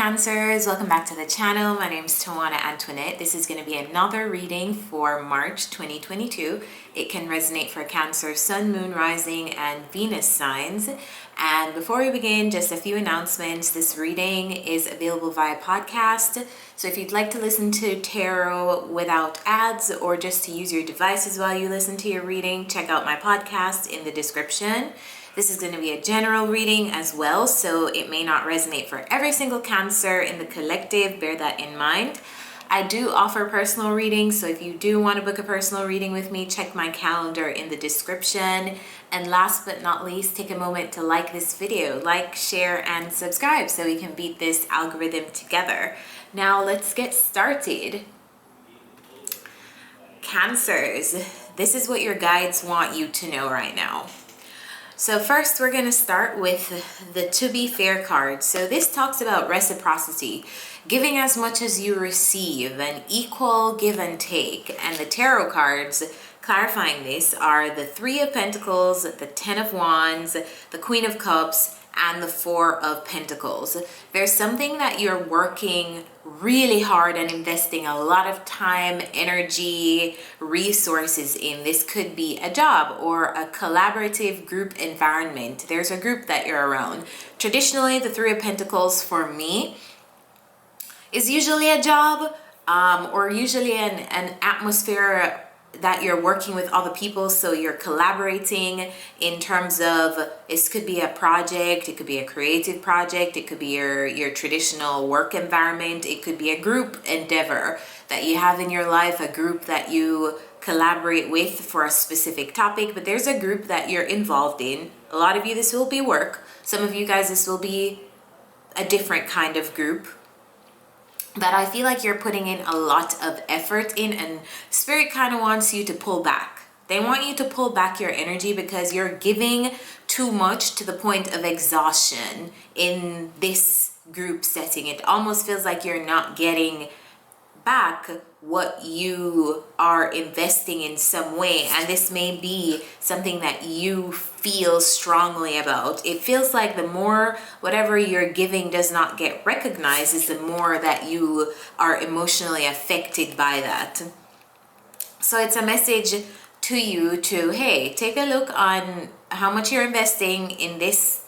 Cancers, welcome back to the channel. My name is Tawanantoinette. This is going to be another reading for March 2022. It can resonate for Cancer, Sun, Moon, Rising, and Venus signs. And before we begin, just a few announcements. This reading is available via podcast. So if you'd like to listen to tarot without ads or just to use your devices while you listen to your reading, check out my podcast in the description. This is going to be a general reading as well, so it may not resonate for every single Cancer in the collective. Bear that in mind. I do offer personal readings, so if you do want to book a personal reading with me, check my calendar in the description. And last but not least, take a moment to like this video. Like, share, and subscribe so we can beat this algorithm together. Now let's get started. Cancers, this is what your guides want you to know right now. So first, we're going to start with the To Be Fair card. So this talks about reciprocity, giving as much as you receive, an equal give and take. And the tarot cards clarifying this are the Three of Pentacles, the Ten of Wands, the Queen of Cups, and the Four of Pentacles. There's something that you're working really hard and investing a lot of time, energy, resources in. This could be a job or a collaborative group environment. There's a group that you're around. Traditionally, the Three of Pentacles for me is usually a job or usually an atmosphere that you're working with other people, so you're collaborating in terms of, this could be a project, it could be a creative project, it could be your traditional work environment, it could be a group endeavor that you have in your life, a group that you collaborate with for a specific topic, but there's a group that you're involved in. A lot of you, this will be work. Some of you guys, this will be a different kind of group that I feel like you're putting in a lot of effort in, and Spirit kind of wants you to pull back. They want you to pull back your energy because you're giving too much to the point of exhaustion in this group setting. It almost feels like you're not getting back what you are investing in some way, and this may be something that you feel strongly about. It feels like the more whatever you're giving does not get recognized is the more that you are emotionally affected by that. So it's a message to you to, hey, take a look on how much you're investing in this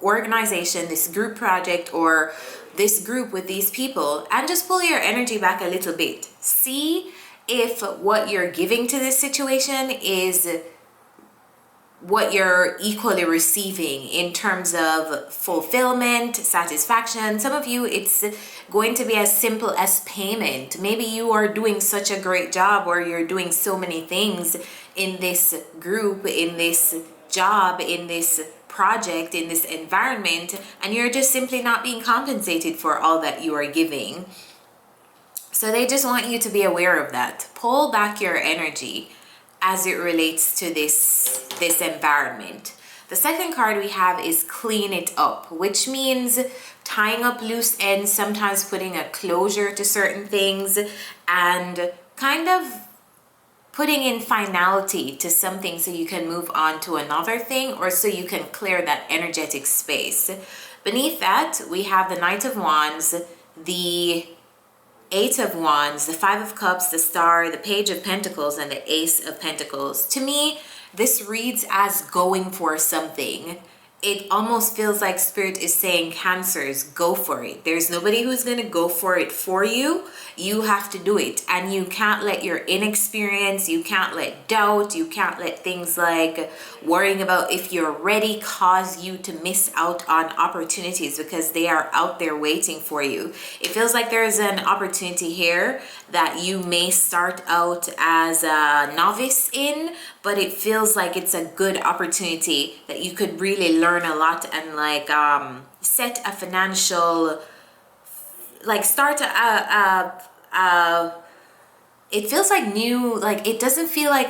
organization, this group project, or this group with these people, and just pull your energy back a little bit. See if what you're giving to this situation is what you're equally receiving in terms of fulfillment, satisfaction. Some of you, it's going to be as simple as payment. Maybe you are doing such a great job, or you're doing so many things in this group, in this job, in this project, in this environment, and you're just simply not being compensated for all that you are giving. So they just want you to be aware of that. Pull back your energy as it relates to this environment. The second card we have is Clean It Up, which means tying up loose ends, sometimes putting a closure to certain things, and kind of putting in finality to something so you can move on to another thing, or so you can clear that energetic space. Beneath that, we have the Knight of Wands, the Eight of Wands, the Five of Cups, the Star, the Page of Pentacles, and the Ace of Pentacles. To me, this reads as going for something. It almost feels like Spirit is saying, Cancers, go for it. There's nobody who's going to go for it for you. You have to do it. And you can't let your inexperience, you can't let doubt, you can't let things like worrying about if you're ready cause you to miss out on opportunities, because they are out there waiting for you. It feels like there's an opportunity here that you may start out as a novice in, but it feels like it's a good opportunity that you could really learn a lot and like set a financial, like start it feels like new, like it doesn't feel like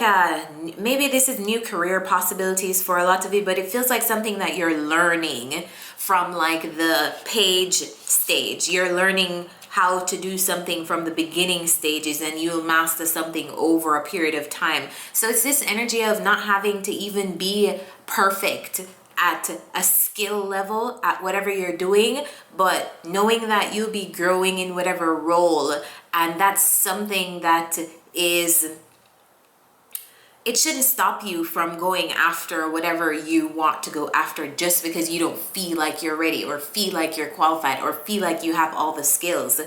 maybe this is new career possibilities for a lot of you, but it feels like something that you're learning from like the page stage. You're learning how to do something from the beginning stages, and you'll master something over a period of time. So it's this energy of not having to even be perfect at a skill level at whatever you're doing, but knowing that you'll be growing in whatever role. And that's something that is, it shouldn't stop you from going after whatever you want to go after just because you don't feel like you're ready or feel like you're qualified or feel like you have all the skills.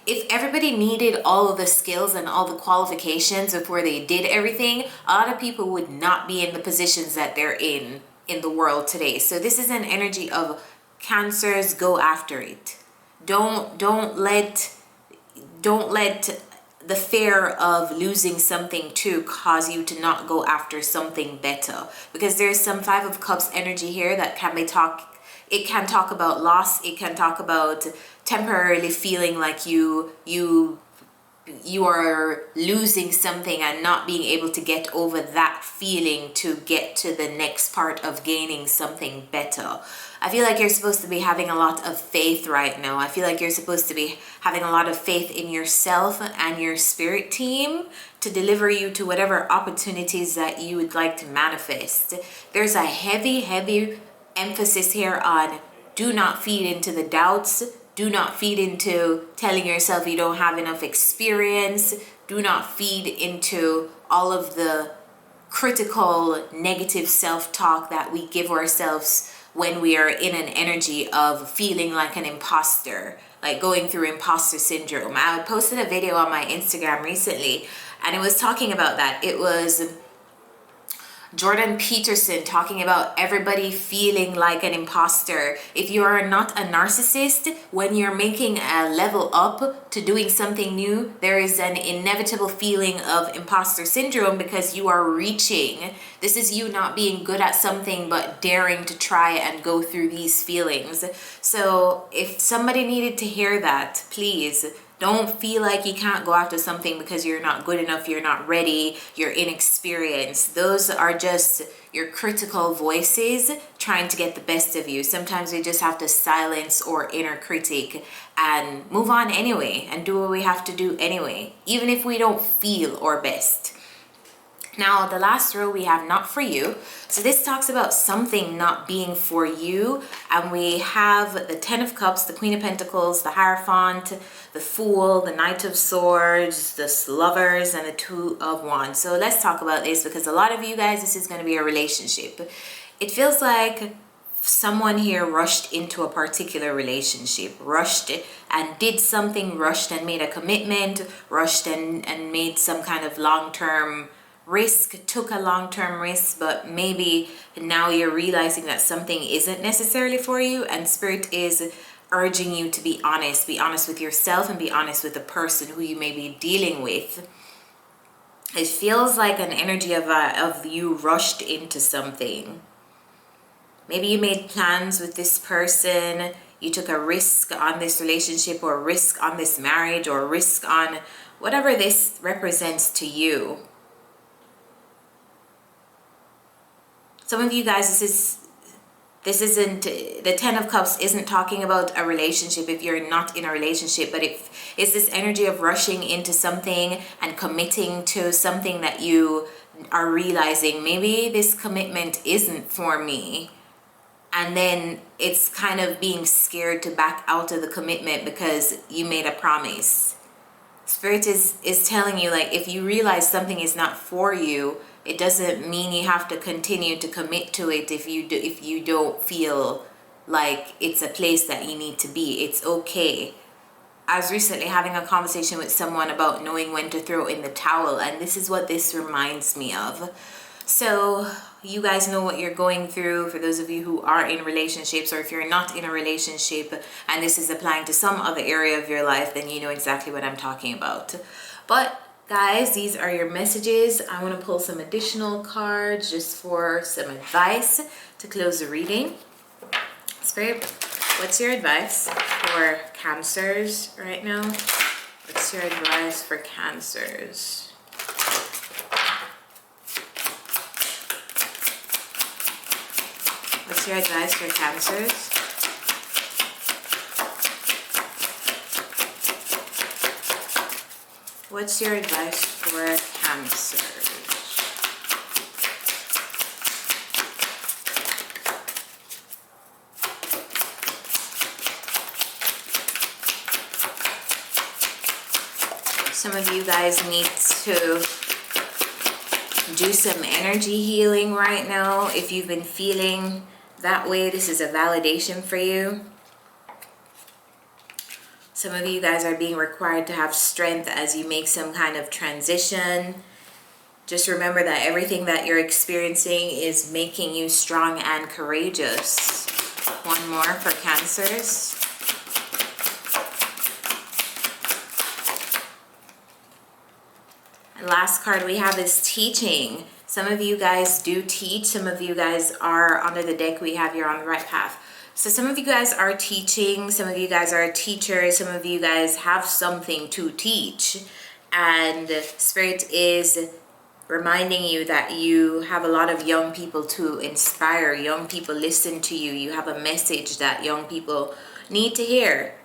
If everybody needed all of the skills and all the qualifications before they did everything, a lot of people would not be in the positions that they're in the world today. So this is an energy of Cancers, go after it. Don't let the fear of losing something too cause you to not go after something better, because there's some Five of Cups energy here that it can talk about loss. It can talk about temporarily feeling like you are losing something and not being able to get over that feeling to get to the next part of gaining something better. I feel like you're supposed to be having a lot of faith right now. I feel like you're supposed to be having a lot of faith in yourself and your spirit team to deliver you to whatever opportunities that you would like to manifest. There's a heavy emphasis here on do not feed into the doubts. Do not feed into telling yourself you don't have enough experience. Do not feed into all of the critical, negative self-talk that we give ourselves when we are in an energy of feeling like an imposter, like going through imposter syndrome. I posted a video on my Instagram recently, and it was talking about that. It was Jordan Peterson talking about everybody feeling like an imposter. If you are not a narcissist, when you're making a level up to doing something new, there is an inevitable feeling of imposter syndrome because you are reaching. This is you not being good at something but daring to try and go through these feelings. So if somebody needed to hear that, please don't feel like you can't go after something because you're not good enough, you're not ready, you're inexperienced. Those are just your critical voices trying to get the best of you. Sometimes we just have to silence our inner critic and move on anyway and do what we have to do anyway, even if we don't feel our best. Now, the last row we have not for you. So this talks about something not being for you. And we have the Ten of Cups, the Queen of Pentacles, the Hierophant, the Fool, the Knight of Swords, the Lovers, and the Two of Wands. So let's talk about this because a lot of you guys, this is going to be a relationship. It feels like someone here rushed into a particular relationship, rushed and did something, rushed and made a commitment, rushed and made some kind of long-term risk, took a long-term risk, but maybe now you're realizing that something isn't necessarily for you, and Spirit is urging you to be honest with yourself and be honest with the person who you may be dealing with. It feels like an energy of you rushed into something. Maybe you made plans with this person, you took a risk on this relationship or risk on this marriage or risk on whatever this represents to you. Some of you guys, this isn't, the Ten of Cups isn't talking about a relationship if you're not in a relationship, but it's this energy of rushing into something and committing to something that you are realizing, maybe this commitment isn't for me. And then it's kind of being scared to back out of the commitment because you made a promise. Spirit is telling you, like, if you realize something is not for you, it doesn't mean you have to continue to commit to it if you don't feel like it's a place that you need to be. It's okay. I was recently having a conversation with someone about knowing when to throw in the towel, and this is what this reminds me of. So you guys know what you're going through. For those of you who are in relationships, or if you're not in a relationship and this is applying to some other area of your life, then you know exactly what I'm talking about. But guys, these are your messages. I want to pull some additional cards just for some advice to close the reading. Spirit, what's your advice for Cancers right now? What's your advice for Cancers? What's your advice for Cancers? What's your advice for Cancers? Some of you guys need to do some energy healing right now. If you've been feeling that way, this is a validation for you. Some of you guys are being required to have strength as you make some kind of transition. Just remember that everything that you're experiencing is making you strong and courageous. One more for Cancers. And last card we have is teaching. Some of you guys do teach. Some of you guys are under the deck. We have you're on the right path. So some of you guys are teaching. Some of you guys are teachers. Some of you guys have something to teach. And Spirit is reminding you that you have a lot of young people to inspire. Young people listen to you. You have a message that young people need to hear.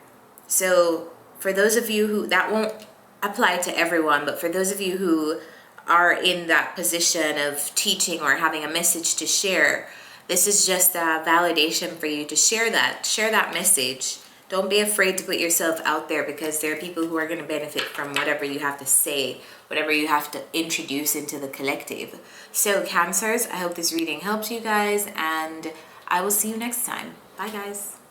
So for those of you who, that won't apply to everyone, but for those of you who are in that position of teaching or having a message to share, this is just a validation for you to share that message. Don't be afraid to put yourself out there, because there are people who are going to benefit from whatever you have to say, whatever you have to introduce into the collective. So Cancers, I hope this reading helps you guys, and I will see you next time. Bye guys.